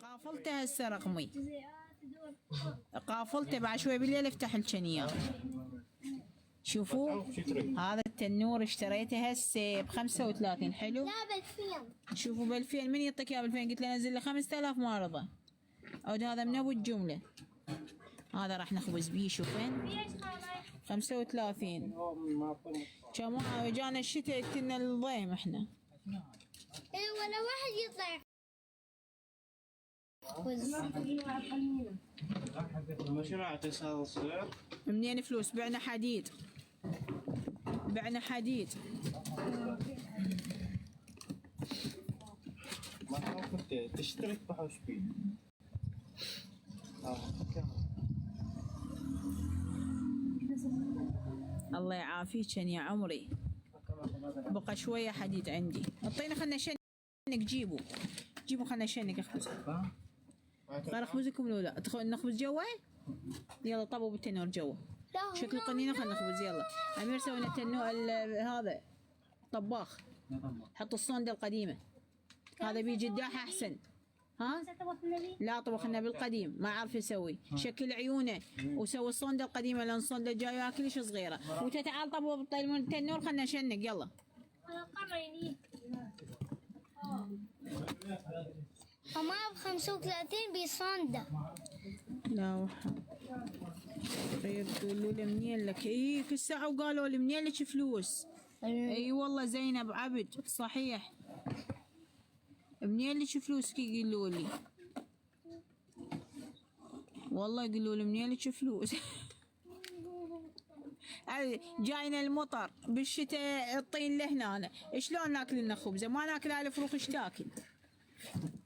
قافلته هسه رقمي، قافلته بعد شوي بالليل افتح لكن اياه. شوفوا هذا التنور اشتريته هسه ب35 حلو. لا بالفين. شوفوا ب2000 من يعطيك اياه ب2000؟ قلت له نزل لي 5000 ما رضى. عود هذا من ابو الجمله. هذا راح نخبز بيه شوفين 35. كم جانا الشتاء يقتلنا الضيم احنا. اي ولا واحد يطلع. منين فلوس؟ بعنا حديد، بعنا حديد. ما كنت تشترك بحوش بيه. الله يعافيك يا عمري. بقى شويه حديد عندي. اعطينا خلنا شنك. جيبوا جيبوا خلنا شنك اخبز. غير اخبزكم لو لا نخبز جوا. يلا طبوا بالتنور جوا. شكل قنينه خلنا نخبز. يلا امير سوينا التنور هذا طباخ. حط الصندة القديمه. هذا بيجي الداح احسن. ها؟ لا طبخ النبي القديم ما عارف يسوي. شكل عيونه وسوي الصندة القديمه لان الصندة الجايه كلش صغيره. وتتعال طبوا بالتنور خلنا نشنق. يلا وما ب35 بصندة. لا غير تقولوا لي منين لك. اي كل ساعه وقالوا لي منين لك فلوس. اي والله زينب عبد صحيح. منين لك فلوس يقولوا لي. والله يقولوا لي منين لك فلوس. جاينا المطر بالشتاء الطين لهنا. شلون ناكل لنا خبزه؟ ما ناكل على فروخ. ايش تاكل؟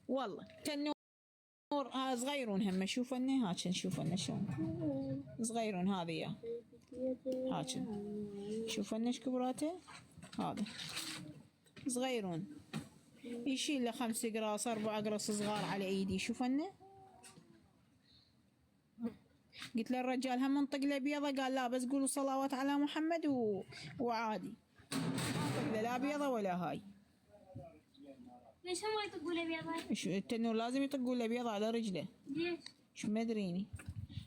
والله تنور صغيرون هم. شوفنا هاكن. شوفنا شلون صغيرون. هذه يا هاكن. شوفنا ايش كبراته. هذا صغيرون يشيل له 5 اقراص 4 اقراص صغار على ايدي. شوفنا. قلت له الرجال هم منطق له بيضه. قال لا بس قولوا صلوات على محمد وعادي. ما لا بيضه ولا هاي. ليش ما يطقوا له بيضة؟ التنور لازم يطقوا له بيضه على رجله. ليش؟ شو ما ادريني.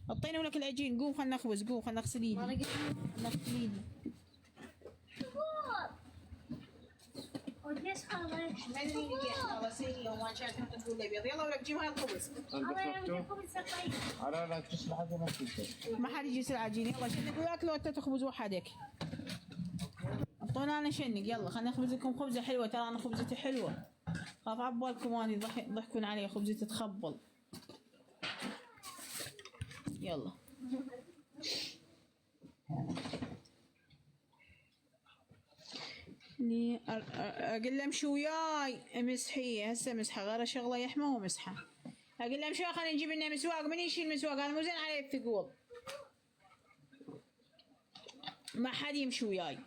اعطينا ولك العجين. قوم خلنا نخبز. قوم خلنا نغسل ايدي. نغسل ايدي. وليش خلاص؟ ما ادري غسيل وما كانت تقول له بيض. يلا ولك جيب هاي الخبز. على لا تسمح حد ما حد يجي يسال عجين. يلا شنق وياك لو انت تخبز وحدك. اعطونا انا شنق. يلا خلنا نخبز لكم خبزه حلوه. ترى انا خبزتي حلوه. خاف عبالكم اني ضحكون علي خبزتي تخبل. يلا اقول له امشي وياي. مسحيه هسه مسحه غير شغله يحمى ومسحه. اقول له امشي خلينا نجيب لنا مسواق. من يشيل مسواق؟ انا مو زين علي الثقول. ما حد يمشي وياي.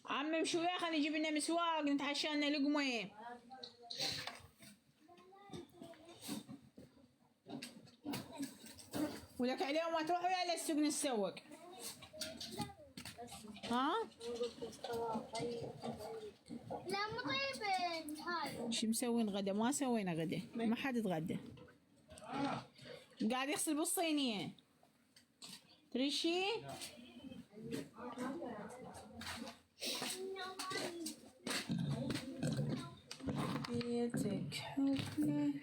عم امشي وياي خلينا نجيب لنا مسواق نتعشى لنا لقمه. ولك عليهم ما تروح ويا السوق نتسوق. ها؟ لا مو طيب هاي. شو مسوين غدا؟ ما سوينا غدا. ما حد اتغدى. قاعد يغسل بالصينية. تريد شي؟ بيتك حفلة.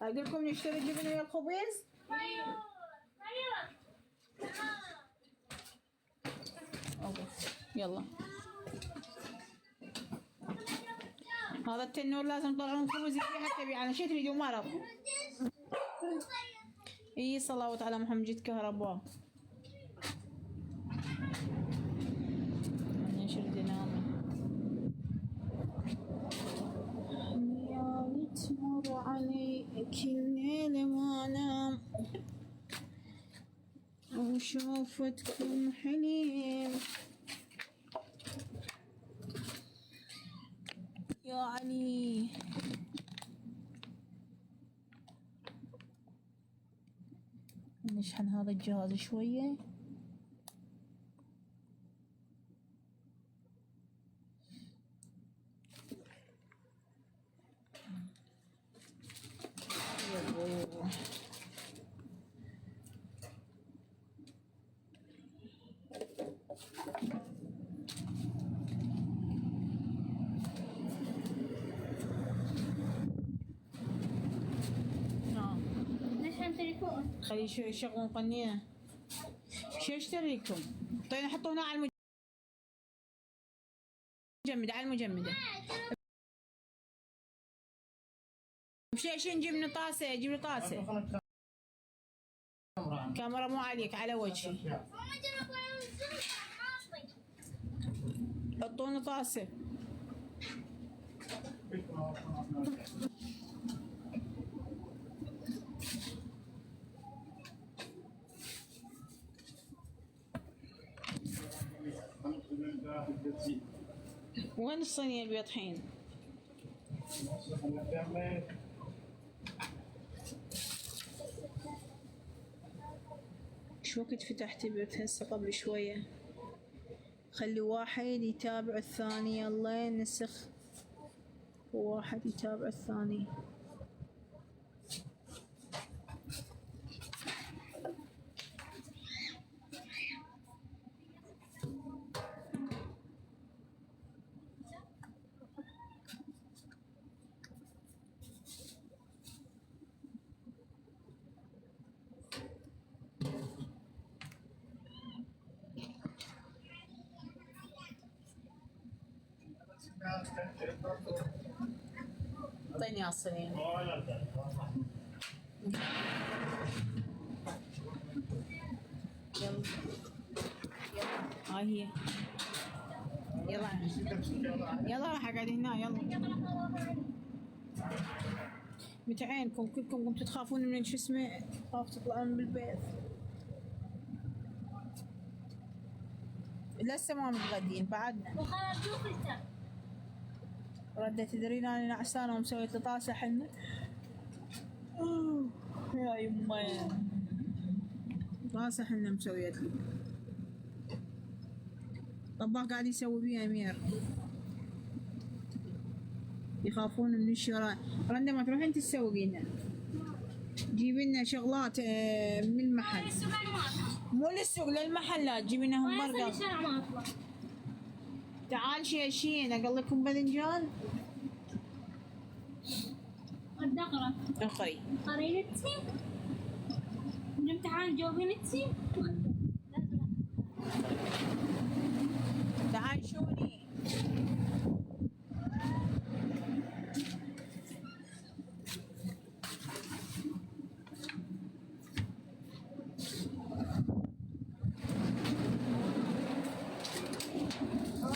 اقول لكم نشتري جبنة ويا الخبز. يلا هذا التنور لازم تطلعون خبز حتى بيعنا. شو تريدون مرض؟ اي صلوات على محمد. جيت كهرباء. نشرد نامي. يا تمر علي كل ليلة ما انام وشوفتكم حليم يا علي. نشحن هذا الجهاز شوية. خلي يشغلون قنينه. شو اشتري لكم؟ طيب حطوه هنا على المجمدة، على المجمدة. بشيء نجيب لنا طاسة، جيب لي طاسة. كاميرا مو عليك، على وجهي. حطونا طاسة. وين الصينية اللي بيطحين؟ شو وقت فتحتي بيت هسه قبل شوية؟ خلي واحد يتابع الثاني، يلا نسخ وواحد يتابع الثاني. اعطيني الصينية. يلا هاي هي. يلا يلا راح اقعد هنا. يلا متى عينكم كلكم قمتوا تخافون من شو اسمه، تخاف تطلعون من البيت. لسه ما متغدين بعدنا. ردت تدرين انا نعسانه ومسويت طاسه حنه. يا يمه طاسه حنه مسويت لي. طباخ قاعد يسوي بيها امير، يخافون من الشراء. رندا ما تروحين تسوقينا، جيبي لنا شغلات من المحل. مو للسوق، للمحلات جيبي لنا همبرجر. تعال شيشين اقول لكم باذنجان. الدقرة اخري قرينتي الامتحان جاوبينتي. تعال شوني.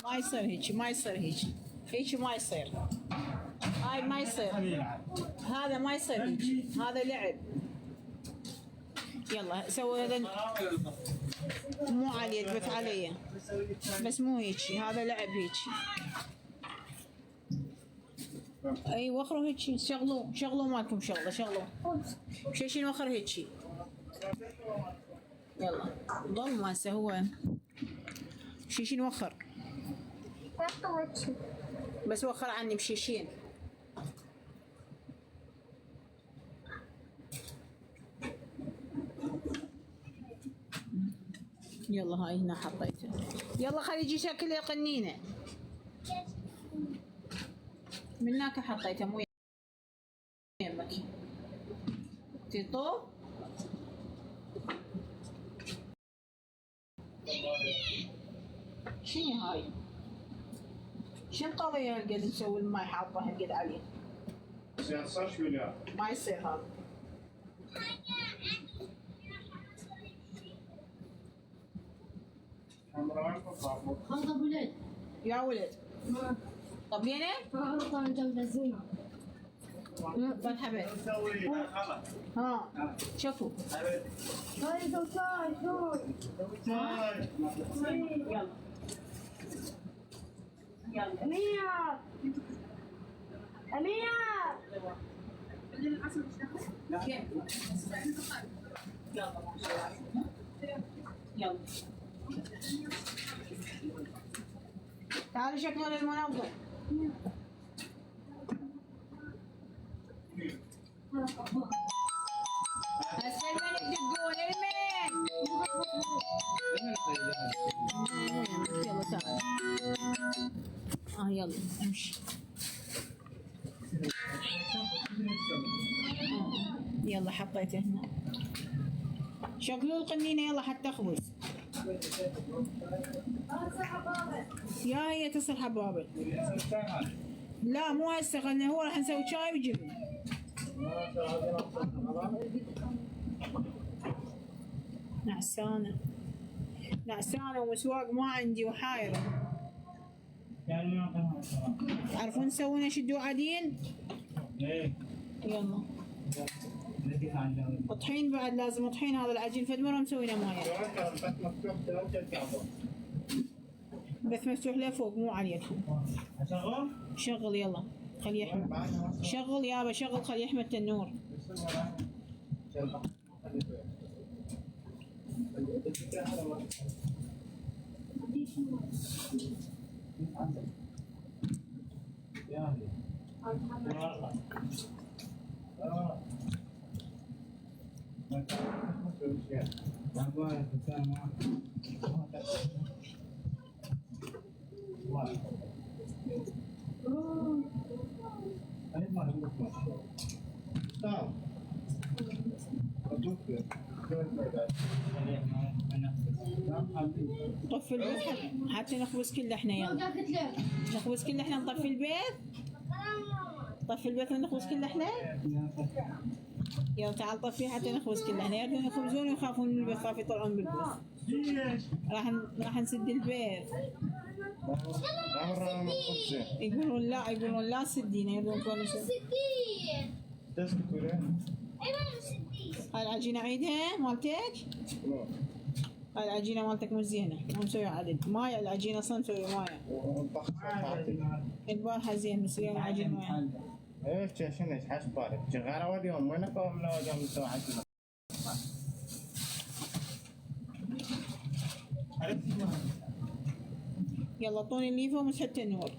ما يصير هيك، ما يصير هيك، هيك ما يصير. هاي ما يصير، هذا ما يصير هيك، هذا لعب. يلا سوي هذا مو على اليد بس علي، بس مو هيك، هذا لعب هيك. اي وخروا هيك، شغلوا مالكم شغله، شغلوا شيشين وخر هيك. يلا ضل ما هسه هو شيشين وخر، بس وخر عني بشيشين. يلا هاي هنا حطيتها. يلا خلي يجي شكل قنينه. من هناك حطيتها مو يمك. تيطو شنو هاي؟ شو القضية هالقد نسوي الماي حاطه هالقد عليه؟ ما يصير هذا. خلط ابو ولد يا ولد طب لينا؟ خلطة جنب الزينة. مرحبا. ها شوفوا. هاي دوكاي شوي. يلا يلا أميرة أميرة يلا تعالوا شكلوا للمنظم. هسه المن تدقون المن. يلا تعال. يلا امشي. يلا حطيته هنا. شغلوا القنينة يلا حتى اخبز. يا هي تصل حبابل. لا مو هسه خلنا هو راح نسوي شاي وجبن. نعسانة نعسانة ومسواق ما عندي وحايرة. تعرفون تسوون شدوا عدين؟ يلا طحين بعد لازم طحين هذا العجين فد مرة مسوينه مايه. بث مفتوح لفوق مو عليكم. شغل يلا خليه يحمل. شغل يابا شغل خليه يحمل التنور. طفي البيت حتى نخبز كله احنا يلا. نخبز كله احنا نطفي البيت. طفي البيت ونخبز كله احنا. يلا تعال طفي حتى نخبز كله احنا. يردون يخبزون ويخافون من البيت خاف يطلعون بالبيت. راح نسد البيت. يقولون لا سدينا يردون كون سدين. تسكتوا ليه؟ ايوه سدين. هاي العجينة عيدها مالتك؟ هاي العجينة مالتك مش زينة، مو مسوية عدد، مايا العجينة أصلا مسوية مايا. البارحة زين مسوية العجينة مايا. ايش شنو حاش بارد؟ شغالة وديهم وينك من وديهم مسوي عجينة؟ يلا طوني الليفة ومسحت النور.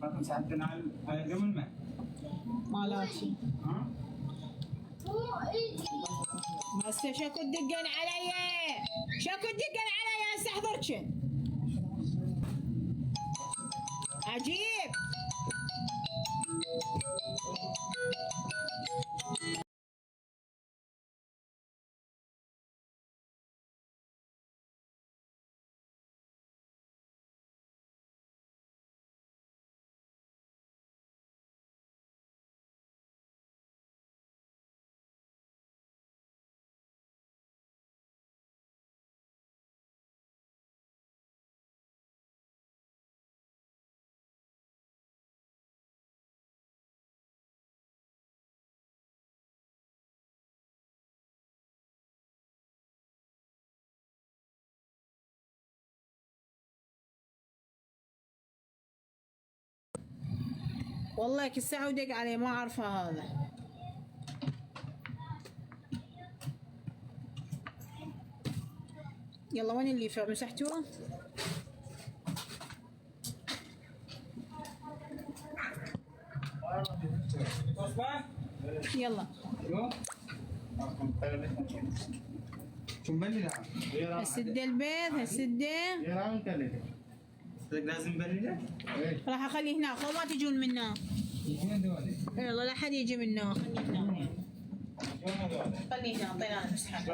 ما مسحتنا على قبل ما مالاتي. مو ايدي. هسه شكو تدقن علي؟ شكو تدقن علي هسه احضركن. عجيب. والله كل ساعة ودق علي ما أعرفه هذا. يلا وين الليفة مسحتوه؟ يلا شو مبلل هسده البيض هسده. لازم مبلله؟ راح أخليه هنا خو ما تجون منا. وين دولي؟ يلا لا حد يجي منا خليه هنا. خليه هنا اعطينا المسحة.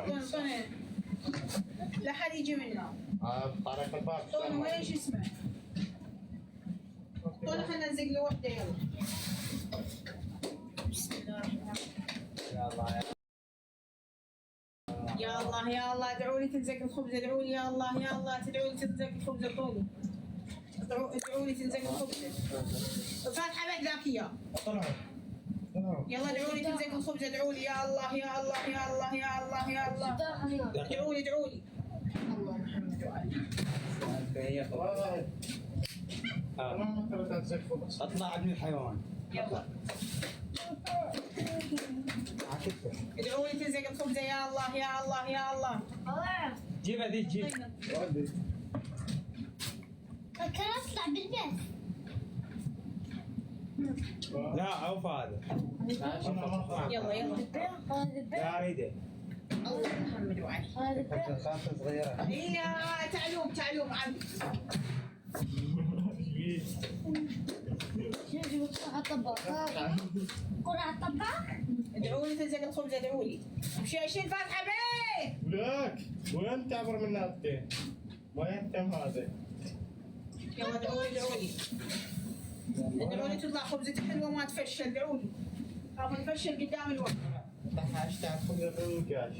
لا حد يجي منا. طارق الباب. طول وين شو اسمه؟ طول خلنا نزق له وحدة يلا. بسم الله الرحمن الرحيم. يا الله يا الله ادعوا لي تنزق الخبز ادعوا لي يا الله يا الله تدعوا لي تنزق الخبز طولي. ادعوا لي تنزق الخبز. الفاتحة بعد ذاك اياه. يلا ادعوا لي تنزق الخبز ادعوا لي يا الله يا الله يا الله يا الله يا الله. ادعوا لي ادعوا لي. الله محمد وعلي. اطلع ابن الحيوان. يلا ادعوا لي تنزق الخبزة يا الله يا الله يا الله. جيب هذيك جيب. كان اطلع بالبيت. لا عوف هذا. يلا يلا. يا عيدة. الله محمد وعلي. خاصة صغيرة. هي تعلوم عم. شوف على الطباخ. كرة على الطباخ. ادعوا لي تلزق الخبز، ادعوا لي. امشي اشيل فاتحه بيه. لك وين تعبر من نابتين؟ ما يهتم هذا. يلا ادعوا لي ادعوا لي. ادعوا لي تطلع خبزتي حلوه ما تفشل، ادعوا لي. خاف نفشل قدام الوقت. تحاش تاخذ الرنقاش.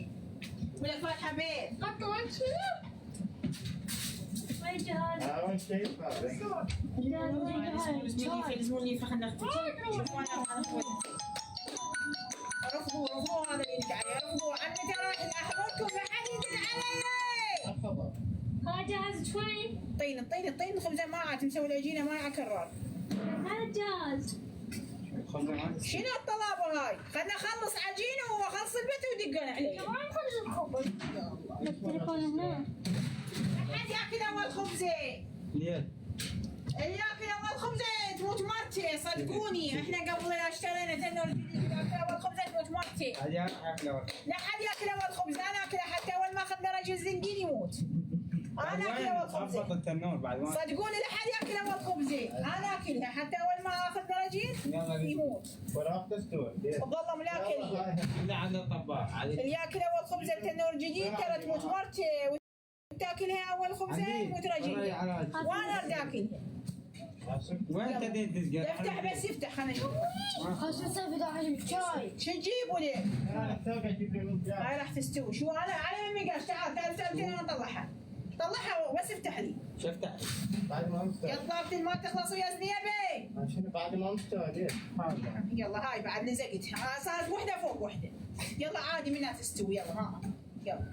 ولك فاتحه بيه. قطع وين شنو؟ وين جهاز؟ اول شيء هذا. يلزموني فخلنا نختم. شوفوا انا رفضوا هذا اللي يدعي، رفضوا عمي ترى احضركم ما حد يدعي علي. تفضل. هذا جهاز شوي. طين الخبزه ما عاد مسوي العجينه ما اكرر. هذا جهاز. شنو الطلابه هاي؟ خلنا نخلص عجينه واخلص البيت ودقون علي. كمان خبز الخبز. التليفون هنا. احد ياكل اول خبزه. ليه؟ اللي ياكل اول خبزه تموت مرتي، صدقوني احنا قبل لا اشترينا تنور جديد ياكل اول خبزه تموت مرتي. هذه اكله واحده. لا حد ياكل اول خبزه، انا اكله حتى اول ما اخذ درجه الزنقين يموت. انا اكل اول خبزه. ضبط التنور بعد ما. صدقوني لا حد ياكل اول خبزه، انا اكلها حتى اول ما اخذ درجين يموت. وراك تستوي. والله ملاكلي. لا عند الطباخ. اللي ياكل اول خبزه بتنور جديد ترى تموت مرتي، وتاكلها اول خبزه يموت رجلي. وانا ارد اكلها. وين تدين تسقى؟ افتح بس افتح خلنا نشوف. خلاص نسوي داعي شاي. شو تجيبوا لي؟ انا توقع اجيب لي رنقاش. هاي راح تستوي. شو انا على المقاش، تعال انا اطلعها. طلعها بس افتح لي. شو افتح؟ بعد ما مستوي. يلا بدل ما تخلص ويا زنيبي. شنو بعد ما مستوي ليه؟ يلا هاي بعد لزقتها، صارت وحده فوق وحده. يلا عادي منها تستوي. يلا ها يلا.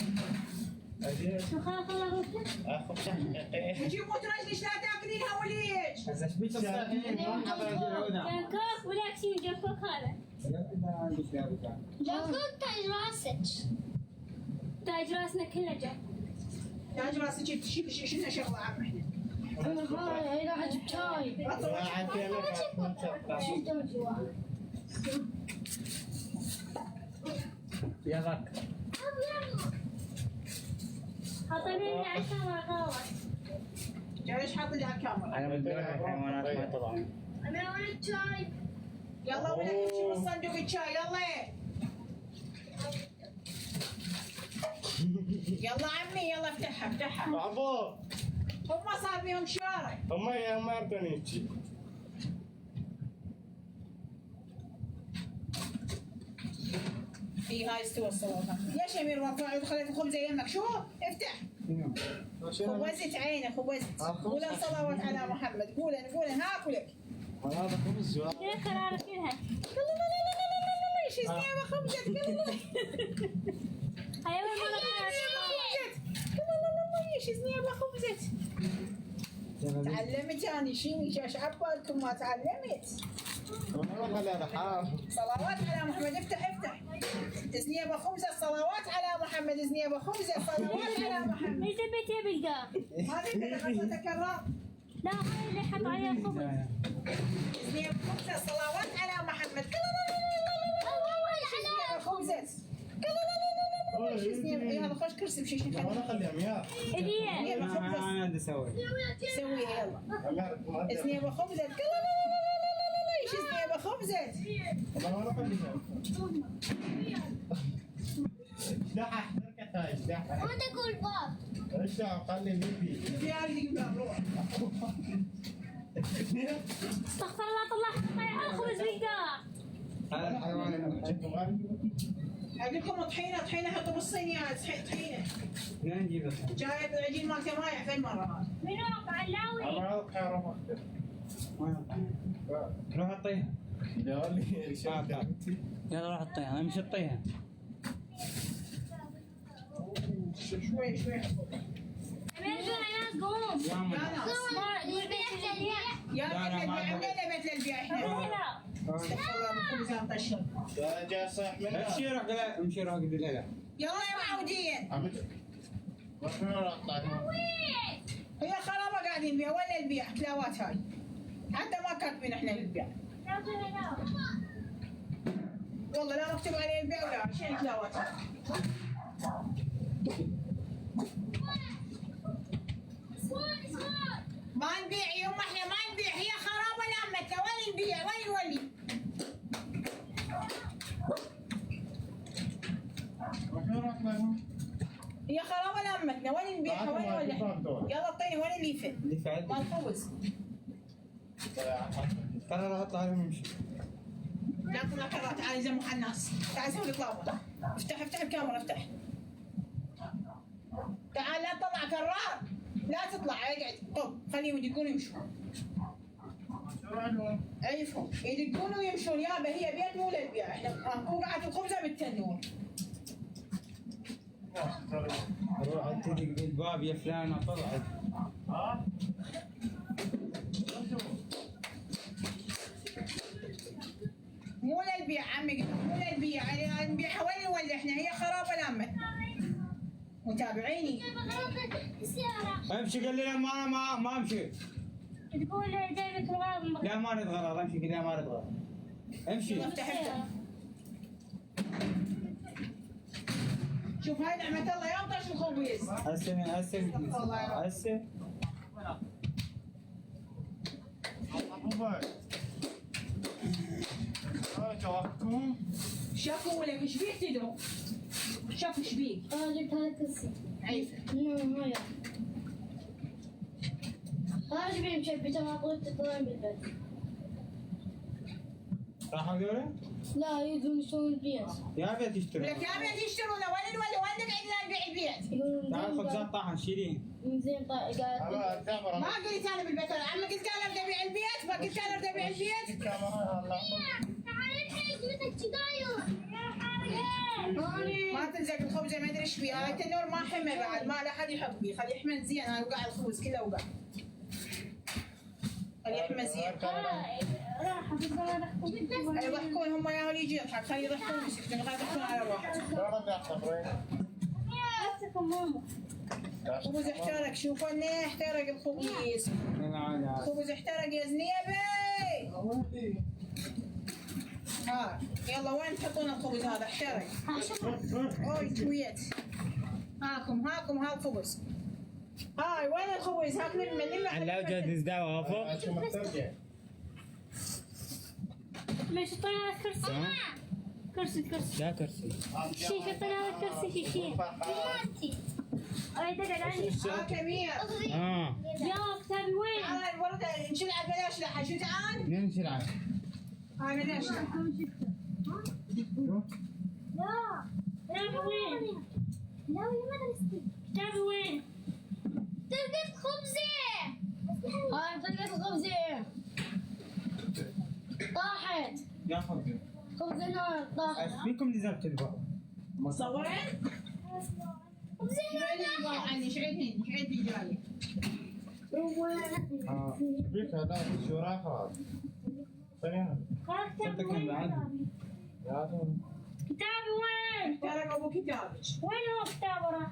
شو خلاص الله اخذ شحن. تجيب موت رجلك لا تاكلينها وليش. هسه ايش بيك جاكوك بالعكس جاكوك هذا. جاكوك تاج راسك. تاج راسنا كله جاك. تاج راسك تشيل شنو شغله عم احنا. هاي راح اجيب شاي. يلا حاطين لي على الكاميرا غلط. ايش حاط لي على الكاميرا؟ انا من الحيوانات ما طبعا. انا ولد شاي. يلا ولك امشي من صندوق الشاي يلا. يلا عمي يلا افتحها. عبو هم صار بيهم شارع. هم يردون يجي. هاي استوى السلطه. ليش امير وفاء خليت الخبزه يمك؟ شو افتح. خبزت عينك خبزت. قول الصلوات على محمد. قول هاكلك. هذا خبز جوا. كذا قرار كلها. ايش اسمها خبزت؟ هاي اول مرة ايش اسمها خبزت؟ تعلمت انا شيء ايش عبالكم ما تعلمت. صلوات على محمد. افتح تزنيه بخبزه. صلوات على محمد. تزنيه بخبزه. صلوات على محمد. ايش تبي تلقاه؟ هذا اللي غسلته كرار. لا هاي اللي حط عليها الخبز. تزنيه بخبزه. صلوات على محمد. خبزه. هذا خوش كرسي بشي شيء. انا خليها مياه. هدية. انا بدي اسوي. سويها يلا. تزنيه بخبزه. ايش تزنيه بخبزه؟ انا خليها. اشلحها حركتها اشلحها. وين تقول باب؟ ايش خلي اللي في عندي قبل روح. استغفر الله طلع الخبز بالقاع. هذا الحيوان اقول لكم طحينه حطوا بالصينيات طحينه. منين نجيبها؟ جايب العجين مالته مايع في المره هذه. منو علاوي؟ انا خير روح حطيها. لي يلا روح حطيها. انا مش حطيها. شوي امير عيال قوم. يا ناس ما البيت للبيع. يا بيت للبيع احنا. لا. استغفر الله من كل زمان طشر. جاي صاح منها. امشي روح قلا امشي روح قد لا. يلا يا معودين. هي خرابه قاعدين بيها ولا البيع تلاوات هاي. حتى ما كاتبين احنا للبيع. والله لا مكتوب عليه البيع ولا شيء تلاوات هاي. ما نبيع يوم احنا ما نبيع. هي خرابه لامتها وين نبيع وين نولي. احنا وين نبيعها وين ولا احنا؟ يلا اعطيني وين الليفه؟ اللي فعل مال الخبز. ترى راح اطلع لهم امشي. لا تطلع برا، تعال زي مع الناس. تعال سوي لك لابا. افتح الكاميرا افتح. تعال لا تطلع كرار. لا تطلع اقعد. طب خليهم يدقون ويمشون. شو عنهم؟ عيفهم يدقون ويمشون يابا، هي بيت مو للبيع، احنا وقعت الخبزه بالتنور. روح تدق بالباب يا فلان طلعت. ها؟ مو للبيع عمي، قلت مو للبيع، يعني نبيعها وين ولا احنا؟ هي خرابه لامت. متابعيني. السيارة امشي قال لي لا ما امشي. تقول جايبك الغرض. لا ما نتغرر امشي قال لي ما نتغرر. امشي. افتح. شوف هاي نعمة الله يا طاش الخبز. هسه ابو بكر توقفوا شافوا ولك ايش بيك تدروا؟ شافوا ايش بيك؟ جبت هذا الكرسي. عيفه. هاي. خارج بيه مشبته ما قلت تطلعين بالبيت. راحوا ذولا؟ لا يقولون يسوون البيت. يا بيت يشترون. لك يا بيت يشترونا وين قاعدين نبيع البيت؟ يقولون تعال خبزات طاحن شيلين. زين قاعد. هذا الكاميرا ما قلت انا بالبيت، انا عمي قلت انا بدي ابيع البيت، ما قلت انا بدي ابيع البيت. الكاميرا هلا تعال الحين جبتك شداير. ما تلزق الخبزه ما ادري ايش فيه، هذا التنور ما حمى بعد، ما لا احد يحط فيه، خليه يحمل زين، انا وقع الخبز كله وقع. خليه يحمل زين. راح بس انا يضحكون هم يا هول يجي يضحك، خليه يضحكون يسكتون، غير يضحكون على واحد. لا رجع خبرين ماما. الخبز احترق، شوفوا انه احترق الخبز. الخبز احترق يا زنيبي. ها يلا وين تحطون الخبز هذا احترق؟ اوي شويت. هاكم ها الخبز. هاي وين الخبز؟ هاك من علاوجة تزداد وافق. عشان ما ترجع ماشي طلع كرسي. كرسي. لا كرسي. شيشة طلع كرسي شيشة. اي تقعد عندي. ها كبير. يا كتابي وين؟ تعال الورده نشلع بلاش لحى، شو تعال؟ مين شرعه؟ هاي بلاش لحى. لا كتابي وين؟ لا وين مدرستي؟ كتابي وين؟ طلقت خبزة. هاي طلقت الخبزة. طاحت. يا خبزة. خبزة نار طاحت. فيكم نزلت الباب. مصورين؟ خبزة نار. عني شعيد بالجاية. بيك هذا شو راح خلاص ثانية كتابي وين؟ يا كتابي وين؟ احترق ابو كتابك. وين هو كتابه راح؟